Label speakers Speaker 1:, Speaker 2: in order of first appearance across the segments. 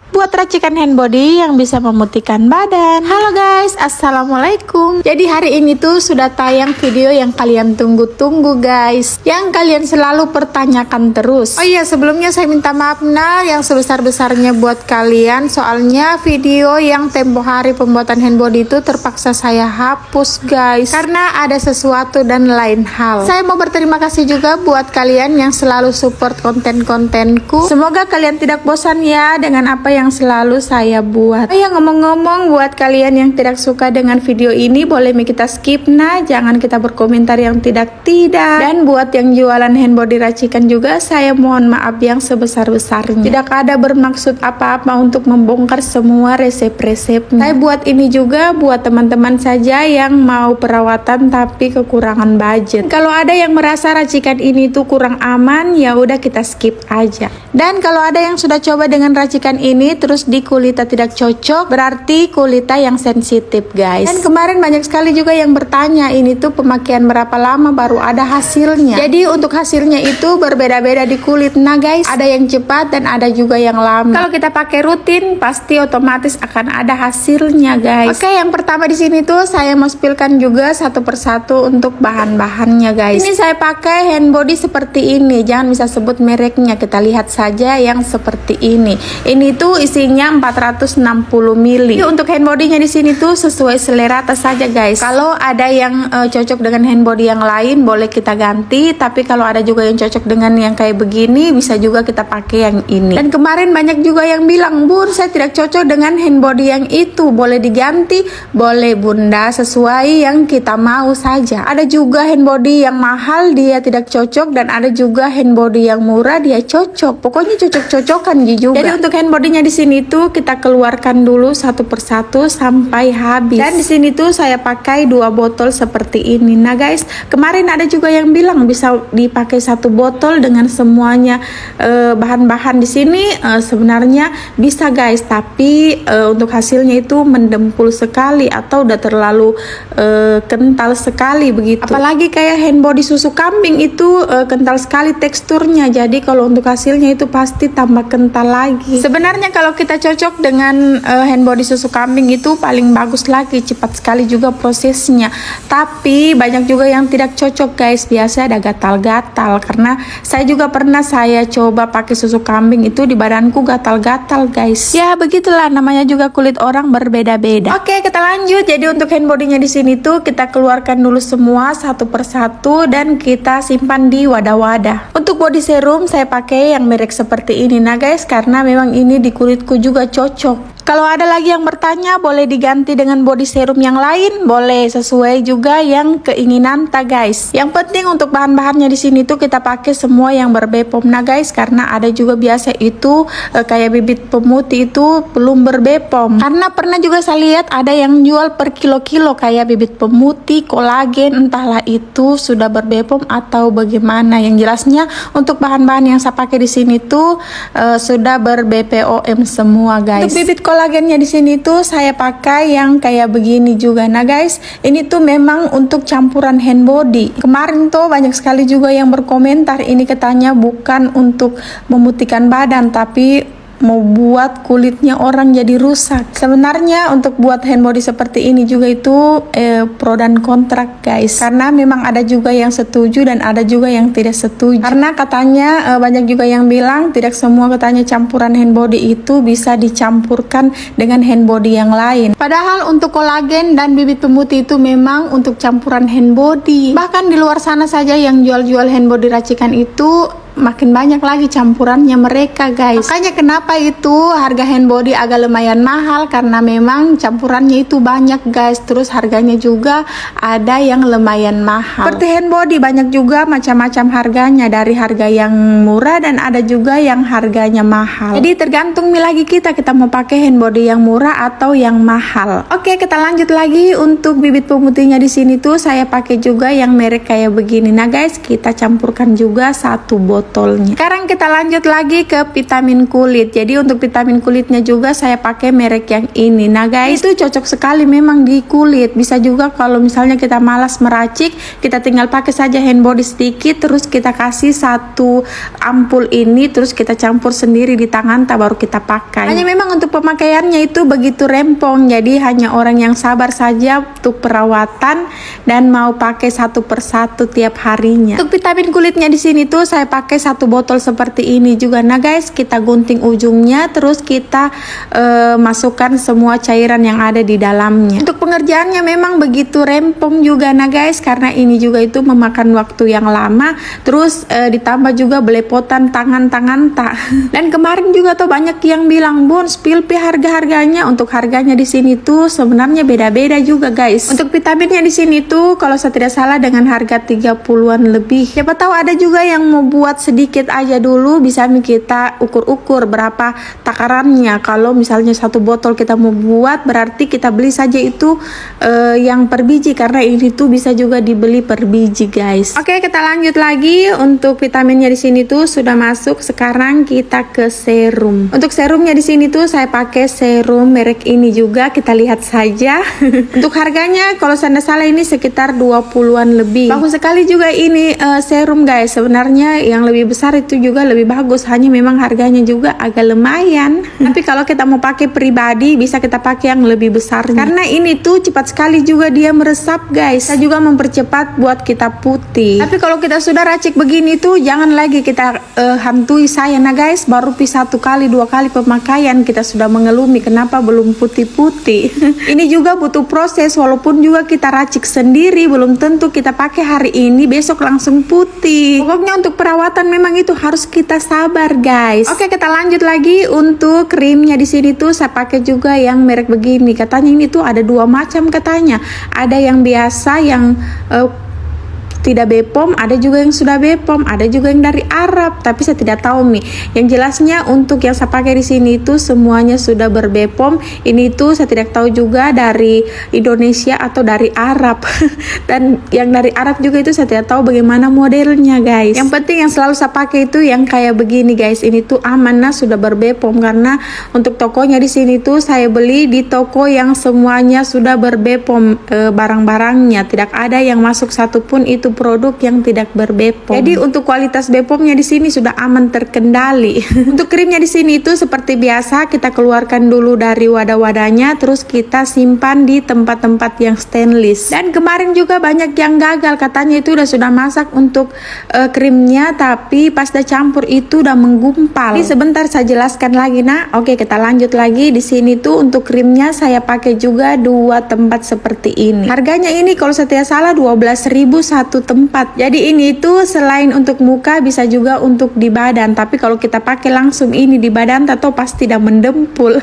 Speaker 1: buat racikan hand body yang bisa memutihkan badan. Halo guys, assalamualaikum. Jadi hari ini tuh sudah tayang video yang kalian tunggu-tunggu guys, yang kalian selalu pertanyakan terus. Oh iya, sebelumnya saya minta maaf yang sebesar-besarnya buat kalian, soalnya video yang tempo hari pembuatan hand body itu terpaksa saya hapus guys, karena ada sesuatu dan lain hal. Saya mau berterima kasih juga buat kalian yang selalu support konten-kontenku. Semoga kalian tidak bosan ya dengan apa yang selalu saya buat. Oh ya, ngomong-ngomong, buat kalian yang tidak suka dengan video ini, boleh kita skip jangan kita berkomentar yang tidak-tidak. Dan buat yang jualan hand body racikan juga, saya mohon maaf yang sebesar-besarnya. Tidak ada bermaksud apa-apa untuk membongkar semua resep-resepnya. Saya buat ini juga buat teman-teman saja yang mau perawatan tapi kekurangan budget. Kalau ada yang merasa racikan ini tuh kurang aman, ya udah kita skip aja. Dan kalau ada yang sudah coba dengan racikan ini terus di kulitnya tidak cocok, berarti kulitnya yang sensitif guys. Dan kemarin banyak sekali juga yang bertanya, ini tuh pemakaian berapa lama baru ada hasilnya. Jadi untuk hasilnya itu berbeda-beda di kulit. Nah guys, ada yang cepat dan ada juga yang lama. Kalau kita pakai rutin pasti otomatis akan ada hasilnya guys. Oke, yang pertama di sini tuh saya mau spillkan juga satu persatu untuk bahan-bahannya guys. Ini saya pakai hand body seperti ini, jangan bisa sebut mereknya, kita lihat saja yang seperti ini. Ini tuh isinya 460 ml. Jadi untuk hand bodinya di sini tuh sesuai selera tas saja guys. Kalau ada yang cocok dengan hand body yang lain boleh kita ganti, tapi kalau ada juga yang cocok dengan yang kayak begini bisa juga kita pakai yang ini. Dan kemarin banyak juga yang bilang, Bun saya tidak cocok dengan hand body yang itu, boleh diganti? Boleh bunda, sesuai yang kita mau saja. Ada juga hand body yang mahal dia tidak cocok, dan ada juga hand body yang murah dia cocok. Pokoknya cocok-cocokan juga. Jadi untuk hand bodinya di sini tuh kita keluarkan dulu satu persatu sampai habis. Dan di sini tuh saya pakai 2 botol seperti ini. Nah guys, kemarin ada juga yang bilang bisa dipakai 1 botol dengan semuanya bahan-bahan di sini. Sebenarnya bisa guys, tapi untuk hasilnya itu mendempul sekali atau udah terlalu kental sekali begitu. Apalagi kayak hand body susu kambing itu kental sekali teksturnya. Jadi kalau untuk hasilnya itu pasti tambah kental lagi. Sebenarnya kalau kita cocok dengan hand body susu kambing itu paling bagus lagi, cepat sekali juga prosesnya. Tapi banyak juga yang tidak cocok guys, biasa ada gatal-gatal, karena saya juga pernah saya coba pakai susu kambing itu di badanku gatal-gatal guys. Ya begitulah, namanya juga kulit orang berbeda-beda. Oke, kita lanjut. Jadi untuk hand bodinya di sini tuh kita keluarkan dulu semua satu persatu dan kita simpan di wadah-wadah. Untuk body serum saya pakai yang merek seperti ini nah guys, karena memang ini di kulitku juga cocok. Kalau ada lagi yang bertanya, boleh diganti dengan body serum yang lain, boleh, sesuai juga yang keinginan guys. Yang penting untuk bahan-bahannya di sini tuh kita pakai semua yang berbepom nah guys, karena ada juga biasa itu kayak bibit pemutih itu belum berbepom. Karena pernah juga saya lihat ada yang jual per kilo-kilo kayak bibit pemutih, kolagen, entahlah itu sudah berbepom atau bagaimana. Yang jelasnya untuk bahan-bahan yang saya pakai di sini tuh sudah ber-BPOM semua guys. Untuk bibit kolagennya di sini tuh saya pakai yang kayak begini juga. Nah guys, ini tuh memang untuk campuran hand body. Kemarin tuh banyak sekali juga yang berkomentar, ini katanya bukan untuk memutihkan badan tapi mau buat kulitnya orang jadi rusak. Sebenarnya untuk buat hand body seperti ini juga itu pro dan kontra guys, karena memang ada juga yang setuju dan ada juga yang tidak setuju. Karena katanya banyak juga yang bilang tidak semua katanya campuran hand body itu bisa dicampurkan dengan hand body yang lain. Padahal untuk kolagen dan bibit pemutih itu memang untuk campuran hand body. Bahkan di luar sana saja yang jual-jual hand body racikan itu makin banyak lagi campurannya mereka guys. Makanya kenapa itu harga hand body agak lumayan mahal, karena memang campurannya itu banyak guys. Terus harganya juga ada yang lumayan mahal. Seperti hand body banyak juga macam-macam harganya, dari harga yang murah dan ada juga yang harganya mahal. Jadi tergantung lagi kita mau pakai hand body yang murah atau yang mahal. Oke, kita lanjut lagi. Untuk bibit pemutihnya di sini tuh saya pakai juga yang merek kayak begini. Nah guys, kita campurkan juga 1 botol. botolnya. Sekarang kita lanjut lagi ke vitamin kulit. Jadi untuk vitamin kulitnya juga saya pakai merek yang ini. Nah guys, itu cocok sekali memang di kulit. Bisa juga kalau misalnya kita malas meracik, kita tinggal pakai saja hand body sedikit, terus kita kasih satu ampul ini, terus kita campur sendiri di tangan, baru kita pakai. Hanya memang untuk pemakaiannya itu begitu rempong, jadi hanya orang yang sabar saja untuk perawatan dan mau pakai satu persatu tiap harinya. Untuk vitamin kulitnya di sini tuh saya pakai satu botol seperti ini juga. Nah guys, kita gunting ujungnya, terus kita masukkan semua cairan yang ada di dalamnya. Untuk pengerjaannya memang begitu rempong juga. Nah guys, karena ini juga itu memakan waktu yang lama, terus ditambah juga belepotan tangan-tangan tak. Dan kemarin juga tuh banyak yang bilang, "Bun, spill harga-harganya." Untuk harganya di sini tuh sebenarnya beda-beda juga guys. Untuk vitaminnya di sini tuh kalau saya tidak salah dengan harga 30-an lebih. Siapa tahu ada juga yang mau buat sedikit aja dulu, bisa kita ukur-ukur berapa takarannya. Kalau misalnya satu botol kita mau buat, berarti kita beli saja itu yang per biji, karena ini tuh bisa juga dibeli per biji guys. Oke, kita lanjut lagi. Untuk vitaminnya di sini tuh sudah masuk. Sekarang kita ke serum. Untuk serumnya di sini tuh saya pakai serum merek ini juga. Kita lihat saja. Untuk harganya kalau saya tidak salah ini sekitar 20-an lebih. Bagus sekali juga ini serum guys. Sebenarnya yang lebih besar itu juga lebih bagus. Hanya memang harganya juga agak lumayan. Tapi kalau kita mau pakai pribadi, bisa kita pakai yang lebih besar. Karena ini tuh cepat sekali juga dia meresap guys. Saya juga mempercepat buat kita putih. Tapi kalau kita sudah racik begini tuh jangan lagi kita hantui saya. Nah guys, baru satu kali 2 kali pemakaian kita sudah mengelumi kenapa belum putih-putih. Ini juga butuh proses, walaupun juga kita racik sendiri belum tentu kita pakai hari ini besok langsung putih. Pokoknya untuk perawatan memang itu harus kita sabar guys. Oke, kita lanjut lagi. Untuk krimnya di sini tuh saya pakai juga yang merek begini. Katanya ini tuh ada 2 macam katanya. Ada yang biasa yang tidak BPOM, ada juga yang sudah BPOM, ada juga yang dari Arab, tapi saya tidak tahu nih. Yang jelasnya untuk yang saya pakai di sini itu semuanya sudah berbepom. Ini tuh saya tidak tahu juga dari Indonesia atau dari Arab. Dan yang dari Arab juga itu saya tidak tahu bagaimana modelnya guys. Yang penting yang selalu saya pakai itu yang kayak begini guys. Ini tuh aman, nah sudah berbepom, karena untuk tokonya di sini tuh saya beli di toko yang semuanya sudah berbepom barang-barangnya. Tidak ada yang masuk satupun itu produk yang tidak berbepom. Jadi untuk kualitas bepomnya di sini sudah aman terkendali. Untuk krimnya di sini itu seperti biasa kita keluarkan dulu dari wadah-wadahnya, terus kita simpan di tempat-tempat yang stainless. Dan kemarin juga banyak yang gagal, katanya itu sudah masak untuk krimnya, tapi pas dah campur itu udah menggumpal. Ini sebentar saya jelaskan lagi. Nah, oke, kita lanjut lagi. Di sini tuh untuk krimnya saya pakai juga 2 tempat seperti ini. Harganya ini kalau saya tidak salah 12.000 satu tempat. Jadi ini tuh selain untuk muka bisa juga untuk di badan, tapi kalau kita pakai langsung ini di badan atau pasti tidak mendempul.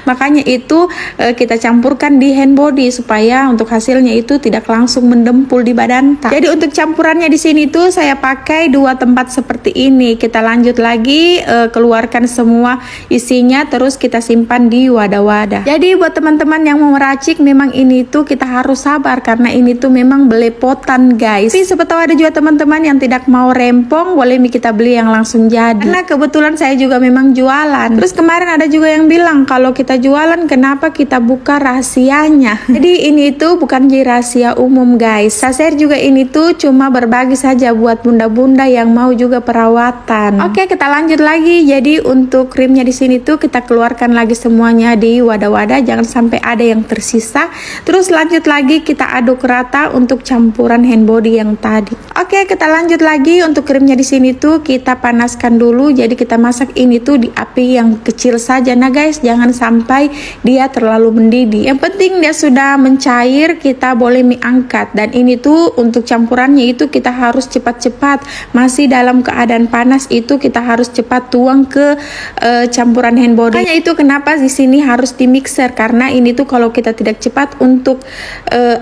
Speaker 1: Makanya itu kita campurkan di hand body supaya untuk hasilnya itu tidak langsung mendempul di badan. Jadi untuk campurannya di sini tuh saya pakai 2 tempat seperti ini. Kita lanjut lagi, keluarkan semua isinya, terus kita simpan di wadah-wadah. Jadi buat teman-teman yang mau meracik memang ini tuh kita harus sabar, karena ini tuh memang belepotan guys. Tapi siapa tahu ada juga teman-teman yang tidak mau rempong, boleh kita beli yang langsung jadi. Karena kebetulan saya juga memang jualan. Terus kemarin ada juga yang bilang kalau kita jualan kenapa kita buka rahasianya. Jadi ini tuh bukan jadi rahasia umum guys. Saya share juga ini tuh cuma berbagi saja buat bunda-bunda yang mau juga perawatan. Oke, kita lanjut lagi. Jadi untuk krimnya di sini tuh kita keluarkan lagi semuanya di wadah-wadah, jangan sampai ada yang tersisa. Terus lanjut lagi kita aduk rata untuk campuran hand body yang tadi. Oke, kita lanjut lagi. Untuk krimnya di sini tuh kita panaskan dulu. Jadi kita masak ini tuh di api yang kecil saja. Nah guys, jangan sampai dia terlalu mendidih. Yang penting dia sudah mencair, kita boleh angkat. Dan ini tuh untuk campurannya itu kita harus cepat-cepat. Masih dalam keadaan panas itu kita harus cepat tuang ke campuran hand body. Makanya itu kenapa di sini harus di mixer, karena ini tuh kalau kita tidak cepat untuk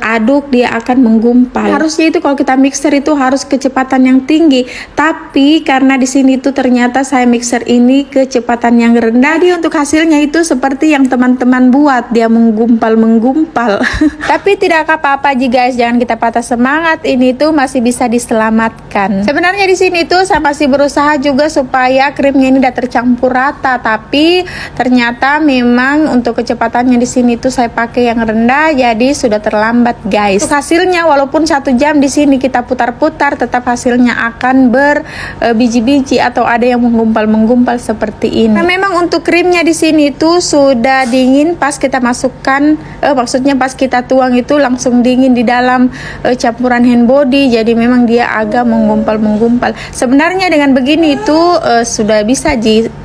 Speaker 1: aduk dia akan menggumpal. Harusnya itu kalau kita mixer itu harus kecepatan yang tinggi, tapi karena di sini tuh ternyata saya mixer ini kecepatan yang rendah. Jadi untuk hasilnya itu seperti yang teman-teman buat, dia menggumpal. Tapi tidak apa-apa guys, jangan kita patah semangat, ini tuh masih bisa diselamatkan. Sebenarnya di sini tuh saya masih berusaha juga supaya krimnya ini udah tercampur rata, tapi ternyata memang untuk kecepatannya di sini tuh saya pakai yang rendah, jadi sudah terlambat guys. Untuk hasilnya walaupun 1 jam di sini kita putar-putar, tetap hasilnya akan berbiji-biji atau ada yang menggumpal seperti ini. Nah, memang untuk krimnya di sini tuh sudah dingin pas kita masukkan, maksudnya pas kita tuang itu langsung dingin di dalam campuran hand body, jadi memang dia agak menggumpal. Sebenarnya dengan begini itu sudah bisa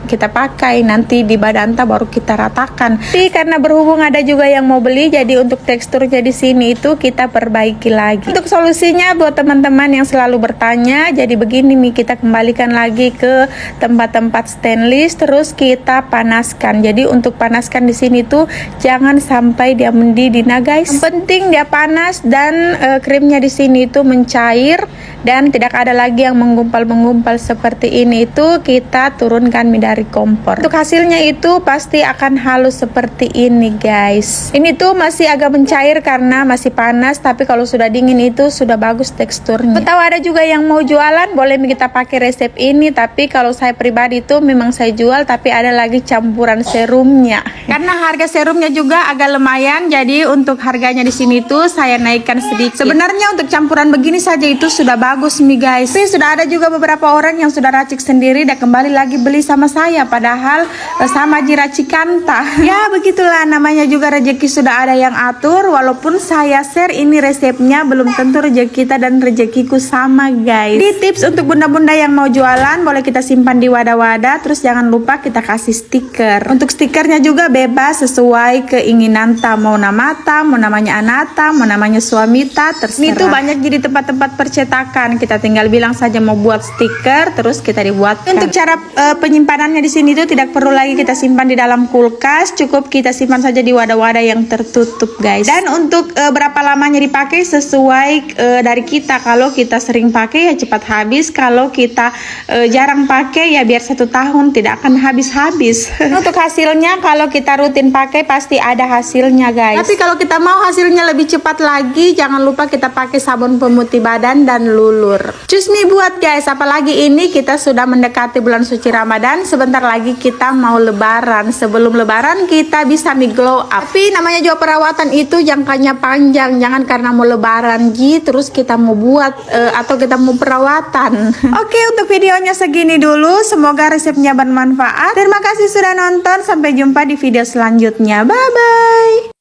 Speaker 1: kita pakai nanti di badanta baru kita ratakan. Tapi karena berhubung ada juga yang mau beli, jadi untuk teksturnya di sini itu kita perbaiki lagi. Untuk solusinya buat teman-teman yang selalu bertanya, jadi begini nih, kita kembalikan lagi ke tempat-tempat stainless, terus kita panaskan. Jadi untuk panaskan di sini tuh jangan sampai dia mendidih nah guys. Yang penting dia panas dan krimnya di sini itu mencair dan tidak ada lagi yang menggumpal seperti ini. Itu kita turunkan dari kompor. Untuk hasilnya itu pasti akan halus seperti ini guys. Ini tuh masih agak mencair karena masih panas, tapi kalau sudah dingin itu sudah bagus teksturnya. Tahu ada juga yang mau jualan, boleh kita pakai resep ini, tapi kalau saya pribadi itu memang saya jual, tapi ada lagi campuran serumnya. Karena harga serumnya juga agak lumayan, jadi untuk harganya di sini tuh saya naikkan sedikit. Sebenarnya untuk campuran begini saja itu sudah bagus nih guys. Tapi sudah ada juga beberapa orang yang sudah racik sendiri dan kembali lagi beli sama saya, padahal sama jiracikanta. Ya begitulah, namanya juga rezeki sudah ada yang atur. Walaupun saya share ini resepnya, belum tentu rezeki kita dan rezekiku sama guys. Di tips untuk bunda-bunda yang mau jualan, boleh kita simpan di wadah-wadah, terus jangan lupa kita kasih stiker. Untuk stikernya juga bebas sesuai keinginan mau namata, mau namanya Anata, mau namanya Suamita, terserah. Ini tuh banyak jadi tempat-tempat percetakan, kita tinggal bilang saja mau buat stiker, terus kita dibuatkan. Untuk cara penyimpanannya di sini tuh tidak perlu lagi kita simpan di dalam kulkas, cukup kita simpan saja di wadah-wadah yang tertutup guys. Dan untuk berapa lamanya dipakai sesuai dari kita. Kalau kita sering pakai ya cepat habis, kalau kita jarang pakai ya biar 1 tahun tidak akan habis-habis. Untuk hasilnya kalau kita rutin pakai pasti ada hasilnya guys. Tapi kalau kita mau hasilnya lebih cepat lagi, jangan lupa kita pakai sabun pemutih badan dan lulur. Cus mi buat guys, apalagi ini kita sudah mendekati bulan suci Ramadan, sebentar lagi kita mau lebaran. Sebelum lebaran kita bisa glow up. Tapi namanya juga perawatan itu jangkanya panjang, jangan karena mau lebaran terus kita mau buat atau kita mau perawatan. Oke, untuk videonya segini dulu, semoga resepnya bermanfaat. Terima kasih sudah nonton, sampai jumpa di video selanjutnya, bye bye.